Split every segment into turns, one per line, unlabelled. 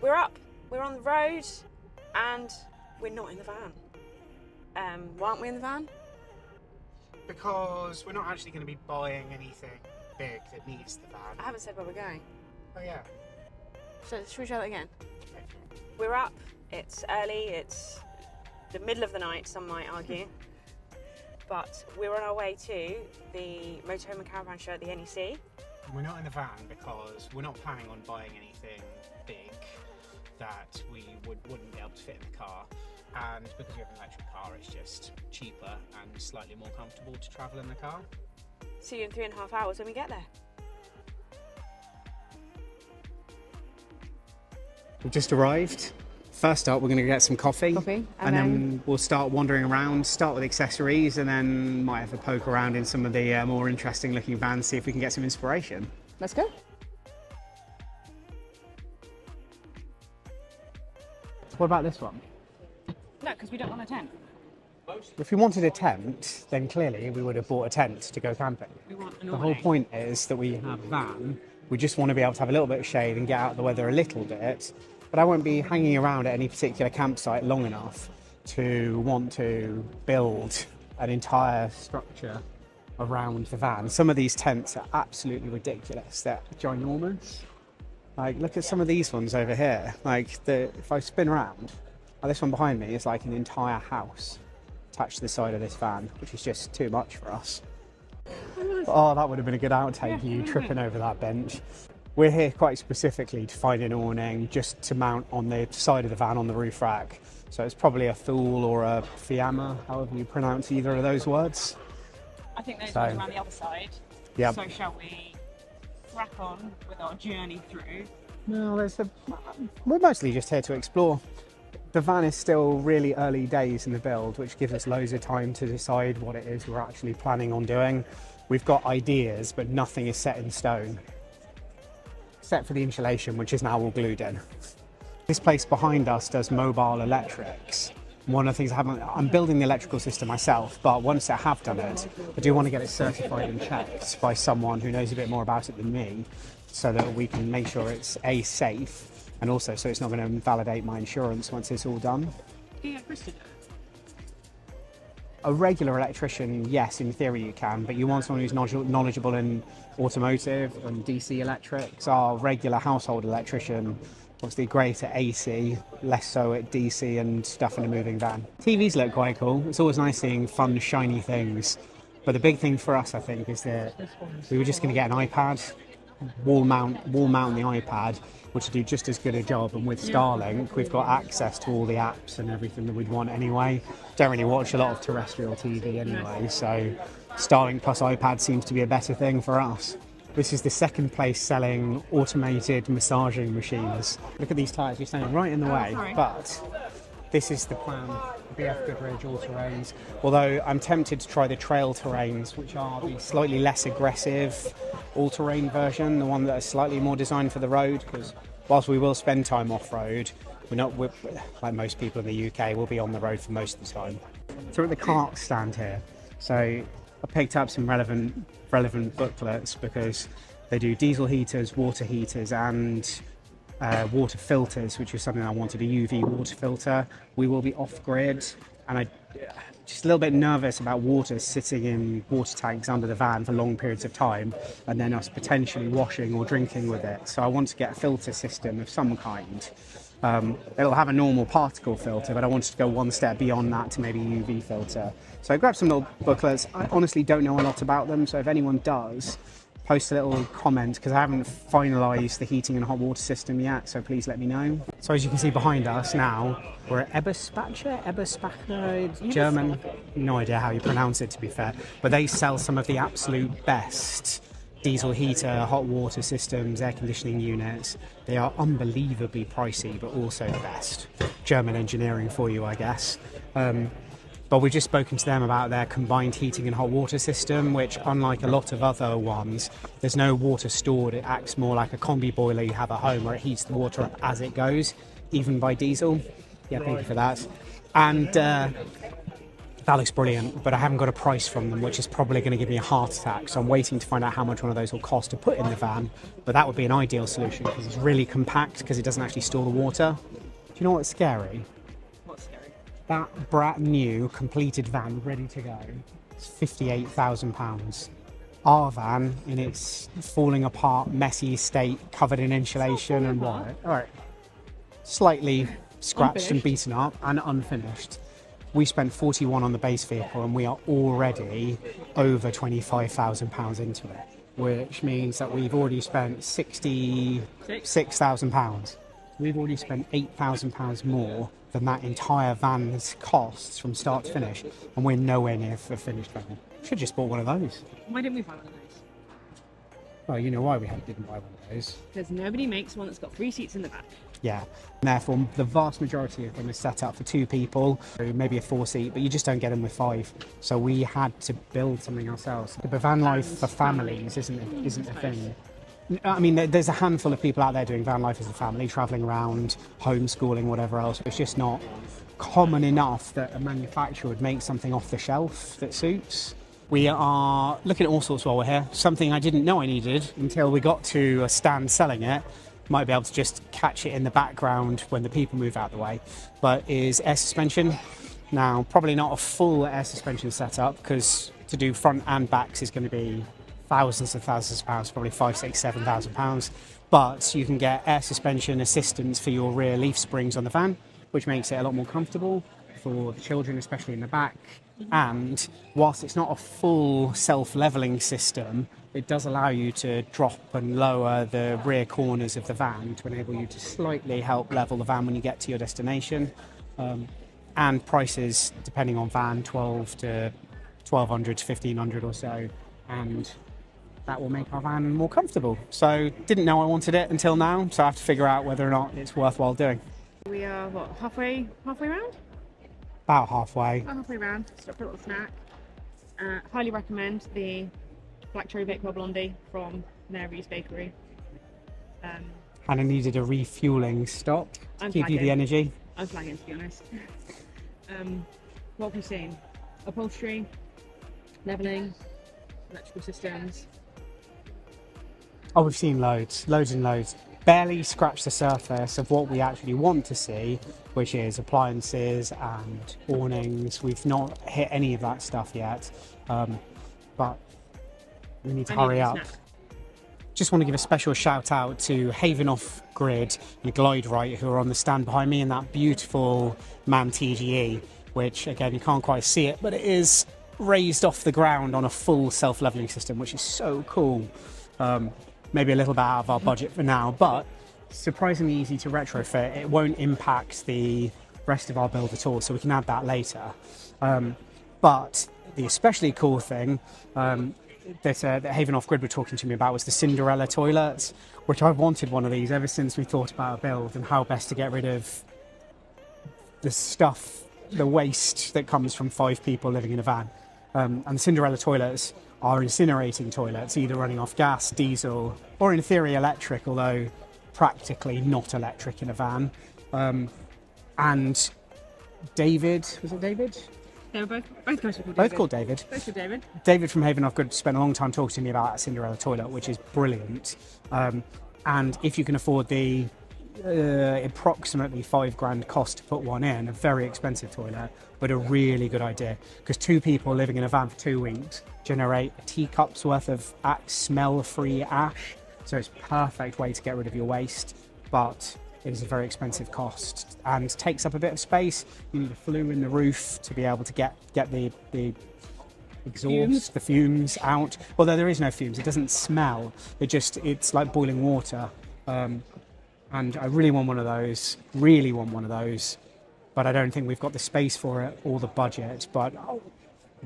we're up, we're on the road, and we're not in the van. Why aren't we in the van?
Because we're not actually going to be buying anything big that needs the van.
I haven't said where we're going.
Oh yeah.
So should we try that again? We're up, it's early, it's the middle of the night, some might argue. But we're on our way to the Motorhome Caravan Show at the NEC.
And we're not in the van because we're not planning on buying anything big that we wouldn't be able to fit in the car. And because we have an electric car, it's just cheaper and slightly more comfortable to travel in the car.
See you in 3.5 hours when we get there.
We've just arrived. First up, we're going to get some coffee. And then we'll start wandering around, start with accessories, and then might have a poke around in some of the more interesting looking vans, see if we can get some inspiration.
Let's go.
What about this one?
No, because we don't want a tent.
If we wanted a tent, then clearly we would have bought a tent to go camping.
We want
The whole point is that we have a van. We just want to be able to have a little bit of shade and get out of the weather a little bit. But I won't be hanging around at any particular campsite long enough to want to build an entire structure around the van. Some of these tents are absolutely ridiculous. They're ginormous. Like, look at some of these ones over here. Like, if I spin around, this one behind me is like an entire house attached to the side of this van, which is just too much for us. Oh, that would have been a good outtake, you tripping over that bench. We're here quite specifically to find an awning just to mount on the side of the van on the roof rack. So it's probably a Thule or a Fiamma, however you pronounce either of those words.
I think those ones are on the other side.
Yep.
So shall we crack on with our journey through?
No, we're mostly just here to explore. The van is still really early days in the build, which gives us loads of time to decide what it is we're actually planning on doing. We've got ideas, but nothing is set in stone. Except for the insulation, which is now all glued in. This place behind us does mobile electrics. One of the things I'm building the electrical system myself, but once I have done it, I do want to get it certified and checked by someone who knows a bit more about it than me, so that we can make sure it's safe, and also so it's not going to invalidate my insurance once it's all done.
Do you get Chris to do it?
A regular electrician, yes, in theory you can, but you want someone who's knowledgeable in automotive and DC electrics. Our regular household electrician, obviously great at AC, less so at DC and stuff in a moving van. TVs look quite cool. It's always nice seeing fun, shiny things. But the big thing for us, I think, is that we were just going to get an iPad, wall mount the iPad, which will do just as good a job. And with Starlink, we've got access to all the apps and everything that we'd want anyway. Don't really watch a lot of terrestrial TV anyway, so Starlink plus iPad seems to be a better thing for us. This is the second place selling automated massaging machines. Look at these tyres, you're standing right in the way, but this is the plan. BF Goodrich all-terrains. Although I'm tempted to try the trail terrains, which are the slightly less aggressive all-terrain version, the one that is slightly more designed for the road, because whilst we will spend time off-road, we're like most people in the UK, we'll be on the road for most of the time. So we're at the cart stand here. So I picked up some relevant booklets because they do diesel heaters, water heaters, and water filters, which is something I wanted, a UV water filter. We will be off-grid, and I'm just a little bit nervous about water sitting in water tanks under the van for long periods of time, and then us potentially washing or drinking with it. So I want to get a filter system of some kind. It'll have a normal particle filter, but I wanted to go one step beyond that to maybe UV filter. So I grabbed some little booklets. I honestly don't know a lot about them, so if anyone does, post a little comment, because I haven't finalised the heating and hot water system yet, so please let me know. So as you can see behind us now, we're at Eberspacher, German, no idea how you pronounce it to be fair, but they sell some of the absolute best diesel heater, hot water systems, air conditioning units. They are unbelievably pricey, but also the best. German engineering for you, I guess. But we've just spoken to them about their combined heating and hot water system, which, unlike a lot of other ones, there's no water stored. It acts more like a combi boiler you have at home, where it heats the water up as it goes, even by diesel. Yeah, thank you for that. And the That looks brilliant, but I haven't got a price from them, which is probably going to give me a heart attack. So I'm waiting to find out how much one of those will cost to put in the van. But that would be an ideal solution because it's really compact because it doesn't actually store the water. Do you know what's scary?
What's scary?
That brand new completed van ready to go is £58,000. Our van in its falling apart, messy state, covered in insulation and wire. All right, slightly scratched and beaten up and unfinished. We spent 41 on the base vehicle and we are already over £25,000 into it, which means that we've already spent £66,000. We've already spent £8,000 more than that entire van's costs from start to finish, and we're nowhere near a finished van. Should have just bought one of those.
Why didn't we buy one of those?
Well, you know why we didn't buy one of those.
Because nobody makes one that's got 3 seats in the back.
Yeah, and therefore the vast majority of them are set up for 2 people, maybe a 4-seat, but you just don't get them with 5. So we had to build something ourselves. But van life for families isn't a thing. I mean, there's a handful of people out there doing van life as a family, travelling around, homeschooling, whatever else. It's just not common enough that a manufacturer would make something off the shelf that suits. We are looking at all sorts while we're here. Something I didn't know I needed until we got to a stand selling it. Might be able to just catch it in the background when the people move out of the way, but is air suspension. Now, probably not a full air suspension setup because to do front and backs is going to be thousands of pounds, probably £5,000, £6,000, £7,000. But you can get air suspension assistance for your rear leaf springs on the van, which makes it a lot more comfortable for the children, especially in the back. And whilst it's not a full self-leveling system, it does allow you to drop and lower the rear corners of the van to enable you to slightly help level the van when you get to your destination. And prices, depending on van, 12 to 1200 to 1500 or so. And that will make our van more comfortable. So didn't know I wanted it until now, so I have to figure out whether or not it's worthwhile doing.
We are, what, halfway round?
About halfway.
About halfway round. Stop for a little snack. Highly recommend the Black Cherry Bakewell Blondie from Mary's Bakery.
Hannah needed a refueling stop to give you the energy.
I'm flagging, to be honest. What have we seen? Upholstery, levelling, electrical systems.
Oh, we've seen loads and loads. Barely scratched the surface of what we actually want to see, which is appliances and awnings. We've not hit any of that stuff yet, but we need to hurry up. Just want to give a special shout out to Haven Off Grid and Glide Right, who are on the stand behind me in that beautiful MAN TGE, which again, you can't quite see it, but it is raised off the ground on a full self-leveling system, which is so cool. Maybe a little bit out of our budget for now, but surprisingly easy to retrofit. It won't impact the rest of our build at all, so we can add that later. But the especially cool thing that Haven Off Grid were talking to me about was the Cinderella toilets, which I've wanted one of these ever since we thought about a build and how best to get rid of the stuff, the waste that comes from 5 people living in a van. And the Cinderella toilets are incinerating toilets, either running off gas, diesel, or in theory electric, although practically not electric in a van. And David, was it David?
They were both guys were called David.
Both called David.
Both called David.
David from Haven Off Grid spent a long time talking to me about that Cinderella toilet, which is brilliant. And if you can afford the approximately £5,000 cost to put one in, a very expensive toilet, but a really good idea, because 2 people living in a van for 2 weeks generate a teacup's worth of smell-free ash, so it's a perfect way to get rid of your waste, but it is a very expensive cost and takes up a bit of space. You need a flue in the roof to be able to get the exhaust, the fumes out. Although there is no fumes, it doesn't smell, it's like boiling water. And I really want one of those, but I don't think we've got the space for it or the budget, but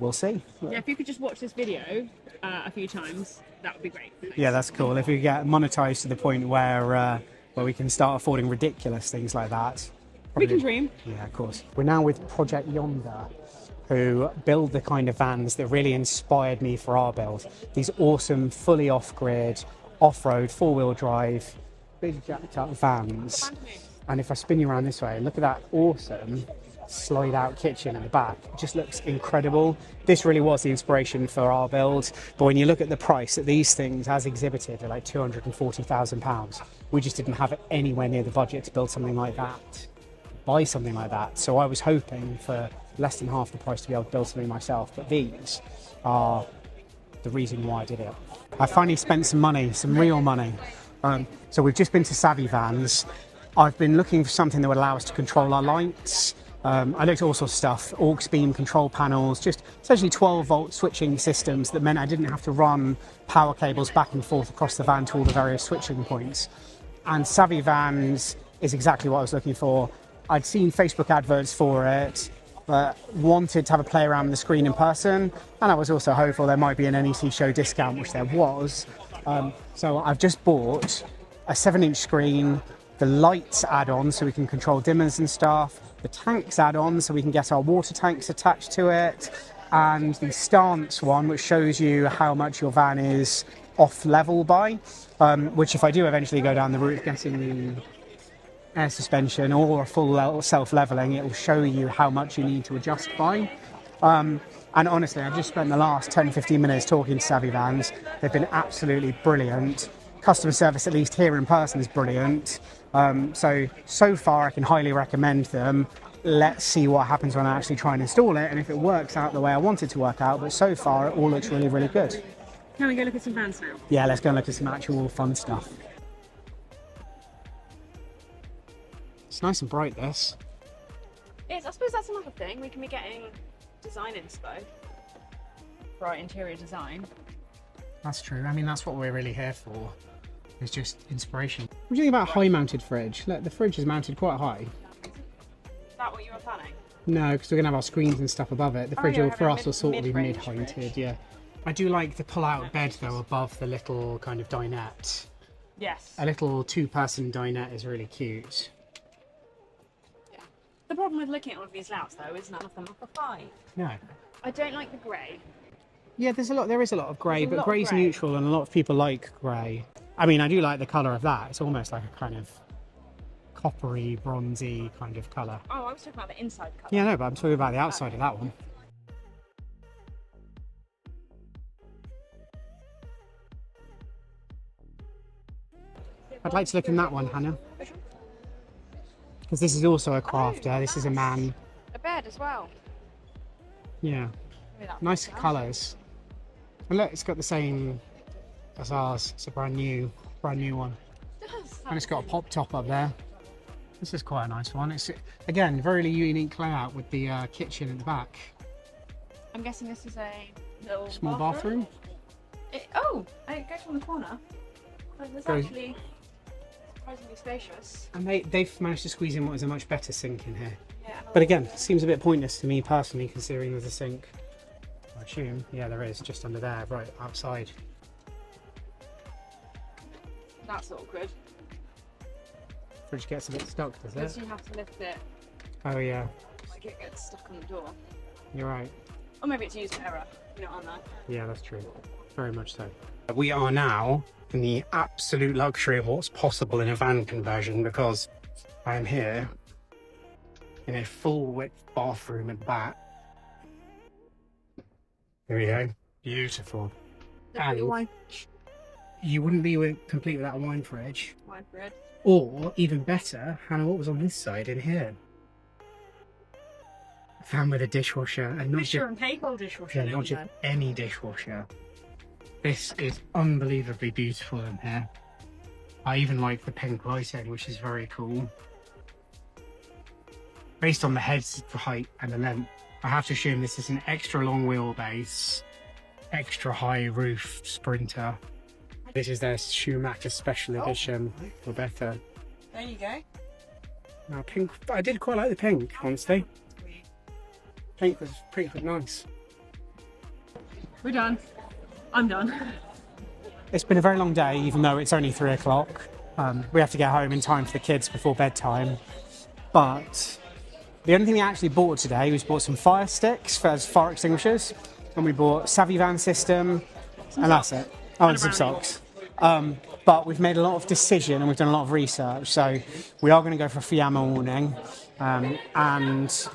we'll see.
Yeah, if you could just watch this video a few times, that would be great. Thanks.
Yeah, that's cool. If we get monetized to the point where we can start affording ridiculous things like that.
We can dream.
Yeah, of course. We're now with Project Yonder, who build the kind of vans that really inspired me for our build. These awesome, fully off-grid, off-road, 4-wheel drive, big jacked up vans. And if I spin you around this way, look at that awesome slide out kitchen at the back. It just looks incredible. This really was the inspiration for our build, but when you look at the price that these things as exhibited are like £240,000, we just didn't have it anywhere near the budget to build something like that, buy something like that. So I was hoping for less than half the price to be able to build something myself, but these are the reason why I did it. I finally spent some money, some real money. So we've just been to Savvy Vans. I've been looking for something that would allow us to control our lights. I looked at all sorts of stuff, aux beam control panels, just essentially 12-volt switching systems that meant I didn't have to run power cables back and forth across the van to all the various switching points. And Savvy Vans is exactly what I was looking for. I'd seen Facebook adverts for it, but wanted to have a play around with the screen in person, and I was also hopeful there might be an NEC show discount, which there was. So I've just bought a 7-inch screen, the lights add-on so we can control dimmers and stuff, the tanks add-on so we can get our water tanks attached to it, and the stance one which shows you how much your van is off level by, which if I do eventually go down the route of getting the air suspension or a full self-leveling, it will show you how much you need to adjust by. And honestly, I've just spent the last 10-15 minutes talking to Savvy Vans. They've been absolutely brilliant. Customer service, at least here in person, is brilliant. So far I can highly recommend them. Let's see what happens when I actually try and install it and if it works out the way I want it to work out, but so far it all looks really, really good.
Can we go look at some vans now?
Yeah, let's go and look at some actual fun stuff. It's nice and bright, this.
Yes, I suppose that's another thing. We can be getting design inspo for our interior design.
That's true. I mean, that's what we're really here for. It's just inspiration. What do you think about high-mounted fridge? Look, the fridge is mounted quite high.
Is that what you were planning?
No, because we're going to have our screens and stuff above it. The fridge
yeah,
for us will sort of be
mid-range
mid-heighted,
fridge.
yeah. I do like the pull-out bed, though, above the little kind of dinette.
Yes.
A little two-person dinette is really cute.
The problem with looking at all of these louts, though, is none of them are for 5.
No.
I don't like the grey.
Yeah, there is a lot of grey,
There's a
but
lot of
grey's
grey.
neutral and a lot of people like grey. I mean, I do like the colour of that. It's almost like a kind of coppery, bronzy kind of colour.
Oh, I was talking about the inside colour.
Yeah, no, but I'm talking about the outside of that one. I'd like to look in that one, Hannah.
Which one?
Because this is also a crafter. This is a man.
A bed as well.
Yeah.
Maybe that
Nice
one.
colours. And look, it's got the same as ours. It's a brand new one.
It does.
And it's got a pop top up there. This is quite a nice one. It's, again, very unique layout with the kitchen at the back.
I'm guessing this is a little
Small bathroom.
It goes from the corner. It's
Goes-
actually surprisingly spacious.
And they've managed to squeeze in what is a much better sink in here.
Yeah.
But again, seems a bit pointless to me personally, considering there's a sink. I assume, yeah, there is, just under there, right outside.
That's awkward.
Fridge gets a bit stuck, does
Because
it?
you have to lift it,
Oh yeah,
like it gets stuck on the door.
you're right.
Or maybe it's used error. You know, on that.
Yeah, that's true. Very much so. We are now in the absolute luxury of what's possible in a van conversion, because I am here in a full width bathroom at the back. There we go. Beautiful. And
Wine
you wouldn't be complete without a wine fridge.
bread.
Or, even better, Hannah, what was on this side in here? A fan with a dishwasher, and not just,
and paper dishwasher.
not just any dishwasher. This is unbelievably beautiful in here. I even like the pink lighting, which is very cool. Based on the head's height and the length, I have to assume this is an extra long wheelbase, extra high roof Sprinter. This is their Schumacher Special Edition, or better.
There you go.
Now, pink, I did quite like the pink, honestly. Pink was pretty nice.
We're done. I'm done.
It's been a very long day, even though it's only 3 o'clock. We have to get home in time for the kids before bedtime. But the only thing we actually bought today was bought some fire sticks as fire extinguishers, and we bought Savvy Van system, and that's it. Oh, and some socks. But we've made a lot of decision and we've done a lot of research, so we are going to go for a Fiamma awning, and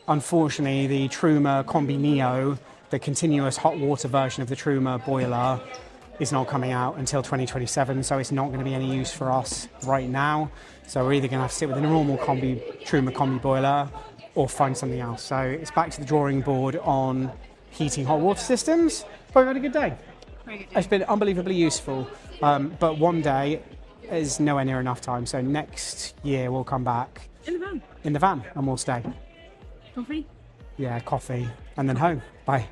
unfortunately, the Truma Combi Neo, the continuous hot water version of the Truma boiler, is not coming out until 2027, so it's not going to be any use for us right now. So we're either going to have to sit with a normal Truma Combi boiler or find something else. So it's back to the drawing board on heating hot water systems. But we've had a good day.
Very good day.
It's been unbelievably useful. But one day is nowhere near enough time. So next year we'll come back
In the van.
and we'll stay.
Coffee?
Yeah, coffee and then home. Bye.